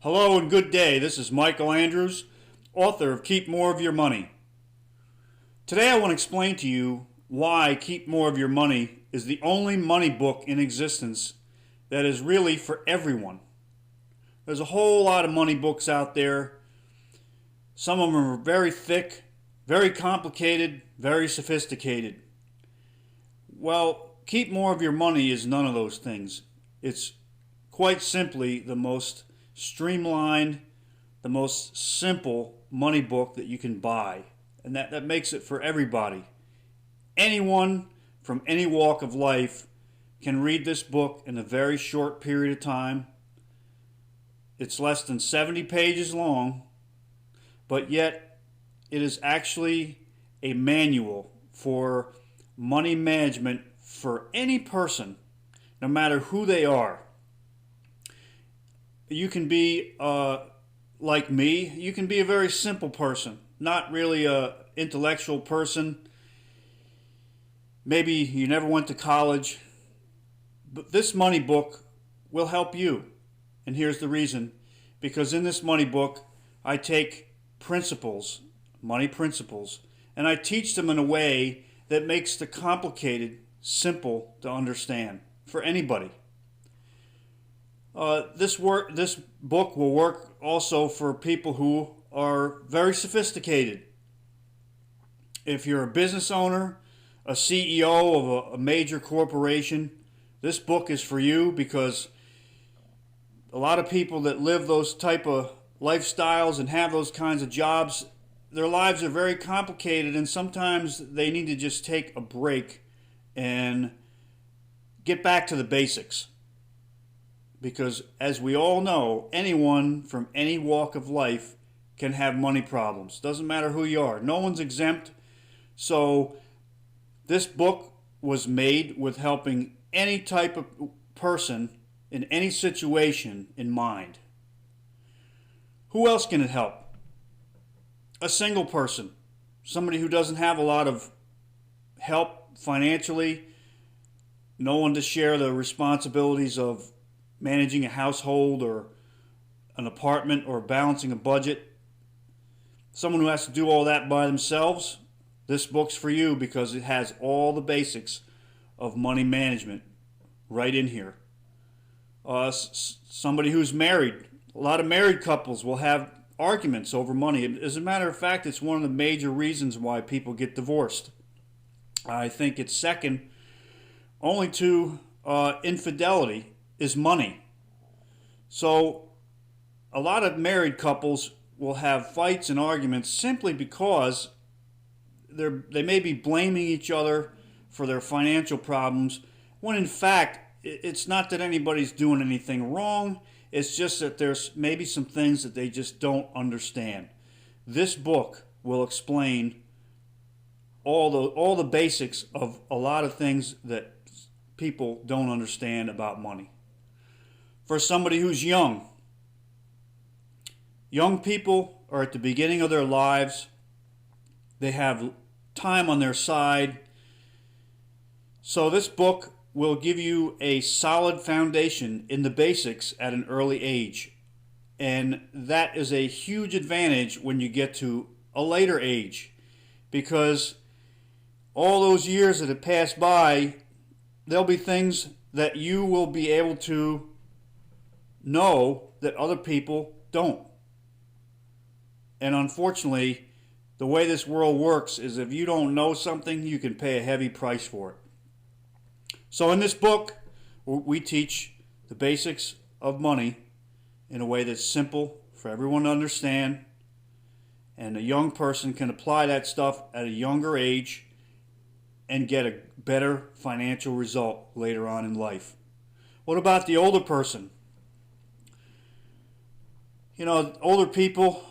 Hello and good day. This is Michael Andrews, author of Keep More of Your Money. Today I want to explain to you why Keep More of Your Money is the only money book in existence that is really for everyone. There's a whole lot of money books out there. Some of them are very thick, very complicated, very sophisticated. Well, Keep More of Your Money is none of those things. It's quite simply the most streamlined, the most simple money book that you can buy. And that makes it for everybody. Anyone from any walk of life can read this book in a very short period of time. It's less than 70 pages long, but yet it is actually a manual for money management for any person, no matter who they are. You can be like me. You can be a very simple person, not really a intellectual person. Maybe you never went to college, but this money book will help you. And here's the reason. Because in this money book, I take principles, money principles, and I teach them in a way that makes the complicated simple to understand for anybody. This book will work also for people who are very sophisticated. If you're a business owner, a CEO of a major corporation, this book is for you, because a lot of people that live those type of lifestyles and have those kinds of jobs, their lives are very complicated, and sometimes they need to just take a break and get back to the basics. Because as we all know, anyone from any walk of life can have money problems. Doesn't matter who you are. No one's exempt. So this book was made with helping any type of person in any situation in mind. Who else can it help? A single person. Somebody who doesn't have a lot of help financially. No one to share the responsibilities of managing a household or an apartment or balancing a budget. Someone who has to do all that by themselves. This book's for you, because it has all the basics of money management right in here. Somebody who's married. A lot of married couples will have arguments over money. As a matter of fact, it's one of the major reasons why people get divorced. I think it's second only to infidelity is money. So a lot of married couples will have fights and arguments simply because they may be blaming each other for their financial problems, when in fact it's not that anybody's doing anything wrong. It's just that there's maybe some things that they just don't understand. This book will explain all the basics of a lot of things that people don't understand about money. For somebody who's young people are at the beginning of their lives. They have time on their side. So this book will give you a solid foundation in the basics at an early age. And that is a huge advantage when you get to a later age, because all those years that have passed by, there'll be things that you will be able to know that other people don't. And unfortunately, the way this world works is if you don't know something, you can pay a heavy price for it. So in this book, we teach the basics of money in a way that's simple for everyone to understand, and a young person can apply that stuff at a younger age and get a better financial result later on in life. What about the older person? You know, older people,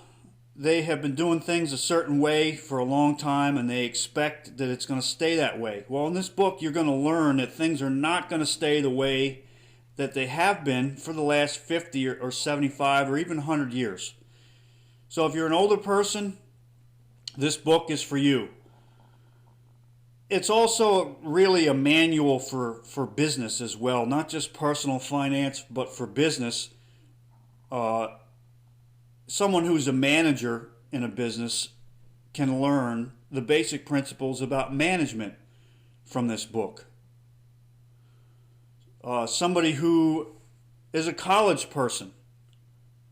they have been doing things a certain way for a long time, and they expect that it's going to stay that way. Well, in this book, you're going to learn that things are not going to stay the way that they have been for the last 50 or 75 or even 100 years. So if you're an older person, this book is for you. It's also really a manual for business as well, not just personal finance, but for business. someone who's a manager in a business can learn the basic principles about management from this book. Somebody who is a college person,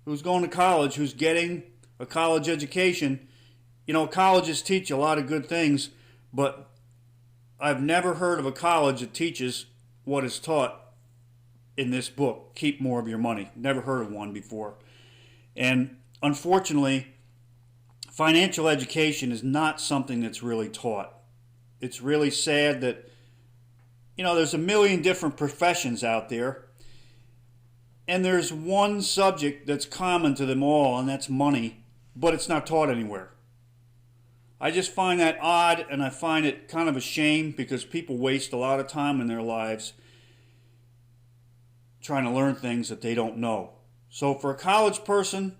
who's going to college, who's getting a college education. Colleges teach a lot of good things, but I've never heard of a college that teaches what is taught in this book, Keep More of Your Money. Never heard of one before. And unfortunately, financial education is not something that's really taught. It's really sad that, there's a million different professions out there, and there's one subject that's common to them all, and that's money, but it's not taught anywhere. I just find that odd, and I find it kind of a shame because people waste a lot of time in their lives trying to learn things that they don't know. So for a college person,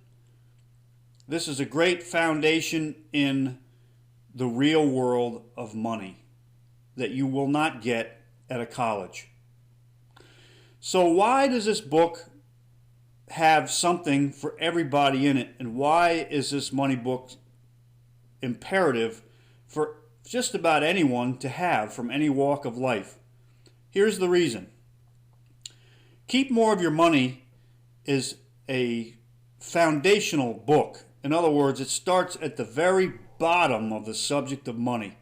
this is a great foundation in the real world of money that you will not get at a college. So why does this book have something for everybody in it, and why is this money book imperative for just about anyone to have from any walk of life? Here's the reason. Keep More of Your Money is a foundational book. In other words, it starts at the very bottom of the subject of money.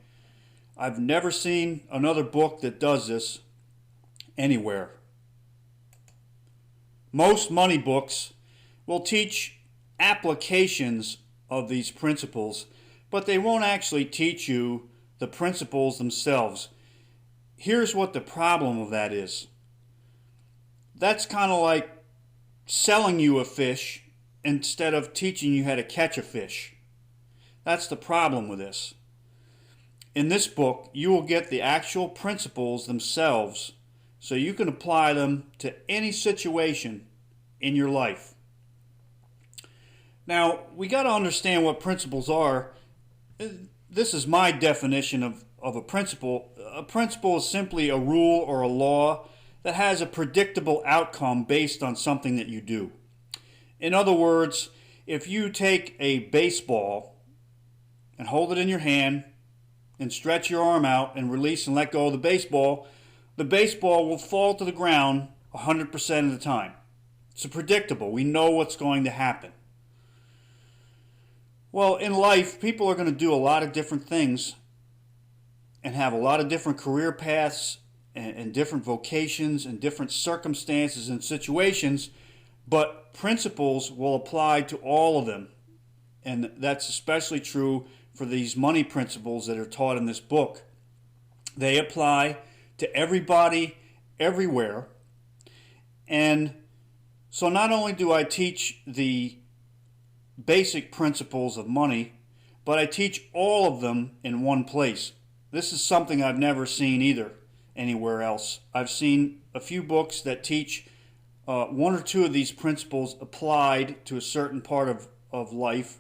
I've never seen another book that does this anywhere. Most money books will teach applications of these principles, but they won't actually teach you the principles themselves. Here's what the problem of that is. That's kind of like selling you a fish instead of teaching you how to catch a fish. That's the problem with this. In this book, you will get the actual principles themselves so you can apply them to any situation in your life. Now, we got to understand what principles are. This is my definition of a principle. A principle is simply a rule or a law that has a predictable outcome based on something that you do. In other words, if you take a baseball and hold it in your hand and stretch your arm out and release and let go of the baseball will fall to the ground 100% of the time. It's predictable. We know what's going to happen. Well, in life, people are going to do a lot of different things and have a lot of different career paths and different vocations and different circumstances and situations, but principles will apply to all of them. And that's especially true for these money principles that are taught in this book. They apply to everybody, everywhere. And so not only do I teach the basic principles of money, but I teach all of them in one place. This is something I've never seen either anywhere else. I've seen a few books that teach one or two of these principles applied to a certain part of life,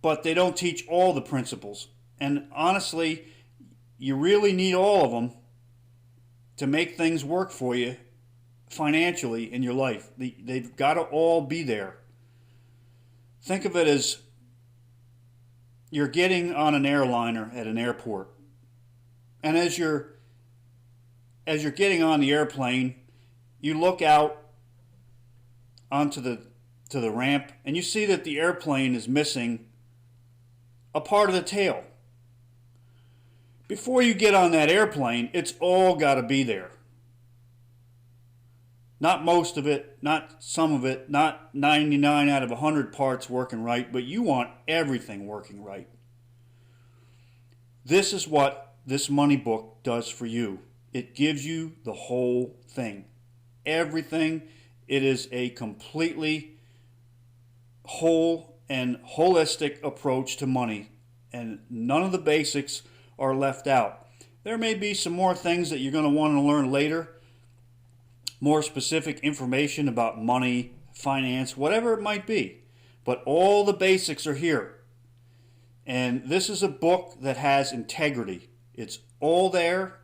but they don't teach all the principles. And honestly, you really need all of them to make things work for you financially in your life. They've got to all be there. Think of it as you're getting on an airliner at an airport. And as you're getting on the airplane, you look out onto the ramp and you see that the airplane is missing a part of the tail. Before you get on that airplane, it's all got to be there. Not most of it, not some of it, not 99 out of 100 parts working right, but you want everything working right. This is what this money book does for you. It gives you the whole thing. Everything. It is a completely whole and holistic approach to money, and none of the basics are left out. There may be some more things that you're going to want to learn later, more specific information about money, finance, whatever it might be. But all the basics are here. And this is a book that has integrity. It's all there,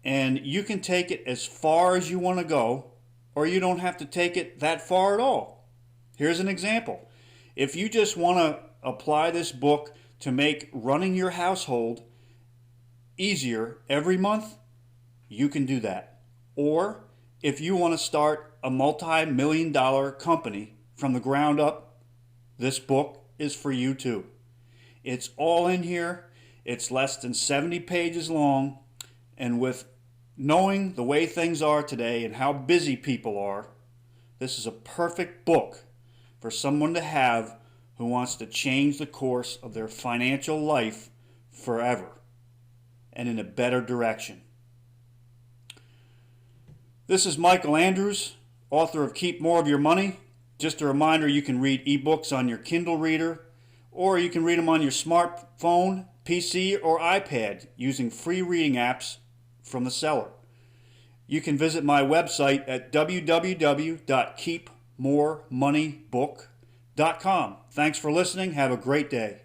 and you can take it as far as you want to go, or you don't have to take it that far at all. Here's an example. If you just want to apply this book to make running your household easier every month, you can do that. Or if you want to start a multi-million-dollar company from the ground up, this book is for you too. It's all in here. It's less than 70 pages long, and with knowing the way things are today and how busy people are, this is a perfect book for someone to have who wants to change the course of their financial life forever and in a better direction. This is Michael Andrews, author of Keep More of Your Money. Just a reminder, you can read ebooks on your Kindle reader, or you can read them on your smartphone, PC, or iPad using free reading apps from the seller. You can visit my website at www.keepmoremoneybook.com. Thanks for listening. Have a great day.